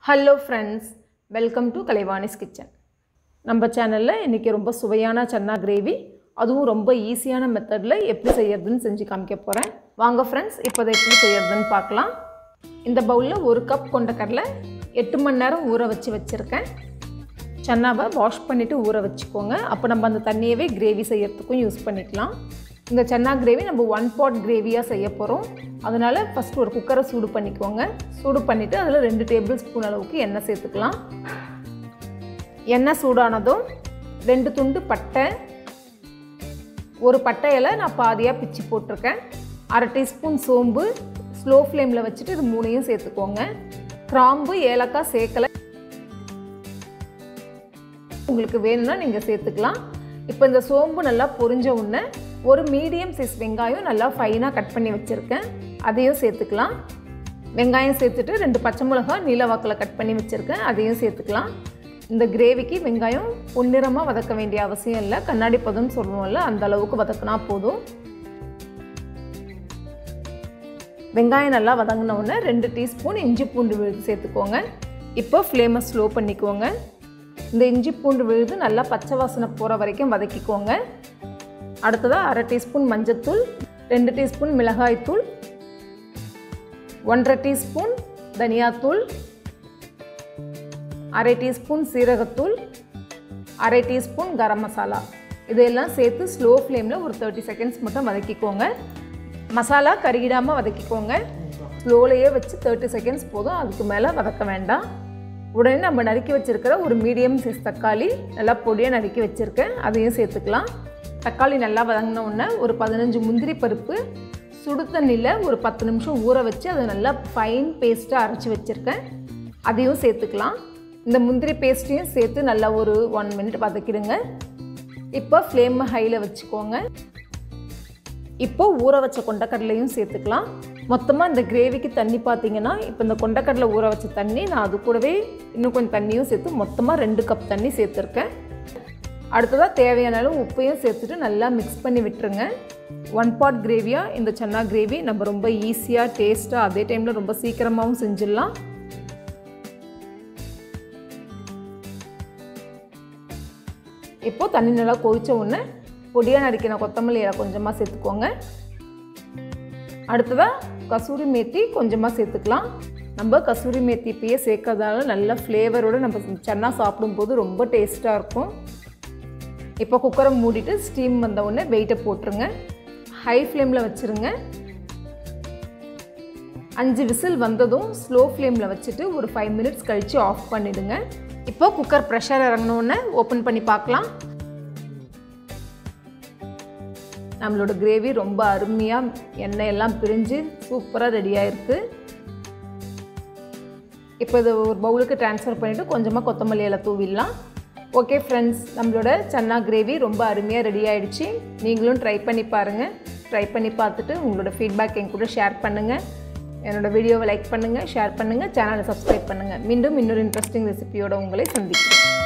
Hello friends, welcome to Kalaivani's kitchen. நம்ம சேனல்ல இன்னைக்கு ரொம்ப சுவையான சன்னா கிரேவி அதுவும் ரொம்ப ஈஸியான மெத்தட்ல எப்படி செய்யறதுன்னு செஞ்சு காமிக்க போறேன். வாங்க फ्रेंड्स, இப்போ இத எப்படி செய்யறதுன்னு பார்க்கலாம். இந்த பவுல்ல 1 கப் கொண்டக்கடலை 8 மணி நேரம் ஊற வச்சிருக்கேன். சன்னாவை வாஷ் பண்ணிட்டு ஊற வச்சுக்கோங்க. அப்ப நம்ம அந்த தண்ணியவே கிரேவி செய்யறதுக்கும் யூஸ் பண்ணிக்கலாம். இந்த சன்னா கிரேவி நம்ம 1 pot கிரேவியா செய்ய போறோம். அதனால ஃபர்ஸ்ட் ஒரு குக்கரை சூடு பண்ணிக்கோங்க. சூடு பண்ணிட்டு அதுல 2 டேபிள் ஸ்பூன் அளவுக்கு எண்ணெய் சேர்த்துக்கலாம். எண்ணெய் சூடானதும் 2 துண்டு பட்டை, ஒரு பட்டை இலை நான் பாதியா பிச்சி போட்டுருக்கேன். 1/2 டீஸ்பூன் சோம்பு ஸ்லோ ஃப்ளேம்ல வச்சிட்டு இது மூணையும் சேர்த்துக்கோங்க. கிராம்பு, ஏலக்காய் சேர்க்கல. உங்களுக்கு வேணும்னா நீங்க சேர்த்துக்கலாம். இப்போ இந்த சோம்பு நல்லா பொரிஞ்ச உடனே ஒரு மீடியம் சைஸ் வெங்காயம் நல்லா ஃபைனா கட் பண்ணி வச்சிருக்கேன். அதையும் சேர்த்துக்கலாம். வெங்காயம் சேர்த்துட்டு 2 பச்சை மிளகாய் நீல வாக்குல கட் பண்ணி வச்சிருக்கேன். அதையும் சேர்த்துக்கலாம். இந்த கிரேவிக்கு வெங்காயம் பொன்னிறமா வதக்க வேண்டிய அவசியம் இல்லை. கண்ணாடி பதம் சொல்லுவோம்ல, அந்த அளவுக்கு வதக்கினா போதும். வெங்காயம் நல்லா வதங்கின உடனே 2 டீஸ்பூன் இஞ்சி பூண்டு விழுது சேர்த்துக்கோங்க. இப்போ ஃப்ளேமை ஸ்லோ பண்ணிக்கோங்க. இந்த இஞ்சி பூண்டு விழுது நல்லா பச்சை வாசனை போகிற வரைக்கும் வதக்கிக்கோங்க. அடுத்ததாக 1/2 டீஸ்பூன் மஞ்சத்தூள், 2 டீஸ்பூன் மிளகாய்த்தூள், 1/2 டீஸ்பூன் தனியாத்தூள், 1/2 டீஸ்பூன் சீரகத்தூள், 1/2 டீஸ்பூன் கரம் மசாலா இதெல்லாம் சேர்த்து ஸ்லோ ஃப்ளேமில் ஒரு 30 செகண்ட்ஸ் மட்டும் வதக்கிக்கோங்க. மசாலா கருகிடாமல் வதக்கிக்கோங்க. ஸ்லோலையே வச்சு 30 செகண்ட்ஸ் போதும், அதுக்கு மேலே வதக்க வேண்டாம். உடனே நம்ம நறுக்கி வச்சுருக்கிற ஒரு மீடியம் சைஸ் தக்காளி நல்லா பொடியாக நறுக்கி வச்சுருக்கேன். அதையும் சேர்த்துக்கலாம். தக்காளி நல்லா வதங்கின உடனே ஒரு 15 முந்திரி பருப்பு சுடு தண்ணியில் ஒரு 10 நிமிஷம் ஊற வச்சு அதை நல்லா ஃபைன் பேஸ்ட்டாக அரைச்சி வச்சுருக்கேன். அதையும் சேர்த்துக்கலாம். இந்த முந்திரி பேஸ்ட்டையும் சேர்த்து நல்லா ஒரு 1 மினிட் வதக்கிடுங்க. இப்போ ஃப்ளேம் ஹையில் வச்சுக்கோங்க. இப்போ ஊற வச்ச கொண்டக்கடலையும் சேர்த்துக்கலாம். மொத்தமாக இந்த கிரேவிக்கு தண்ணி பார்த்தீங்கன்னா, இப்போ இந்த கொண்டக்கடலை ஊற வச்ச தண்ணி நான் அது கூடவே இன்னும் கொஞ்சம் தண்ணியும் சேர்த்து மொத்தமாக 2 கப் தண்ணி சேர்த்துருக்கேன். அடுத்ததாக தேவையான அளவு உப்பையும் சேர்த்துட்டு நல்லா மிக்ஸ் பண்ணி விட்டுருங்க. 1 pot கிரேவியாக இந்த சன்னா கிரேவி நம்ம ரொம்ப ஈஸியாக டேஸ்ட்டாக அதே டைமில் ரொம்ப சீக்கிரமாகவும் செஞ்சிடலாம். இப்போது தண்ணி நல்லா கொதிச்ச உடனே பொடியாக நறுக்கின கொத்தமல்லி இலை கொஞ்சமாக சேர்த்துக்கோங்க. அடுத்ததாக கசூரி மேத்தி கொஞ்சமாக சேர்த்துக்கலாம். நம்ம கசூரி மேத்தி இப்பயே சேர்க்கறதால நல்ல ஃப்ளேவரோடு நம்ம சன்னா சாப்பிடும்போது ரொம்ப டேஸ்ட்டாக இருக்கும். இப்போ குக்கரை மூடிட்டு ஸ்டீம் வந்த உடனே வெயிட்டை போட்டுருங்க. ஹை ஃப்ளேமில் வச்சுருங்க. 5 விசில் வந்ததும் ஸ்லோ ஃப்ளேமில் வச்சுட்டு ஒரு 5 மினிட்ஸ் கழித்து ஆஃப் பண்ணிவிடுங்க. இப்போ குக்கர் ப்ரெஷர் இறங்கினோடனே ஓப்பன் பண்ணி பார்க்கலாம். நம்மளோட கிரேவி ரொம்ப அருமையாக எண்ணெய் எல்லாம் பிரிஞ்சு சூப்பராக ரெடியாக இருக்குது. இப்போ இது ஒரு பவுலுக்கு ட்ரான்ஸ்ஃபர் பண்ணிவிட்டு கொஞ்சமாக கொத்தமல்லி இலை தூவிடலாம். ஓகே ஃப்ரெண்ட்ஸ், நம்மளோட சன்னா கிரேவி ரொம்ப அருமையாக ரெடி ஆகிடுச்சு. நீங்களும் ட்ரை பண்ணி பாருங்கள். ட்ரை பண்ணி பார்த்துட்டு உங்களோட ஃபீட்பேக் என் கூட ஷேர் பண்ணுங்கள். என்னோடய வீடியோவை லைக் பண்ணுங்கள், ஷேர் பண்ணுங்கள், சேனலை சப்ஸ்கிரைப் பண்ணுங்கள். மீண்டும் இன்னொரு இன்ட்ரெஸ்டிங் ரெசிபியோடு உங்களை சந்திக்கிறேன்.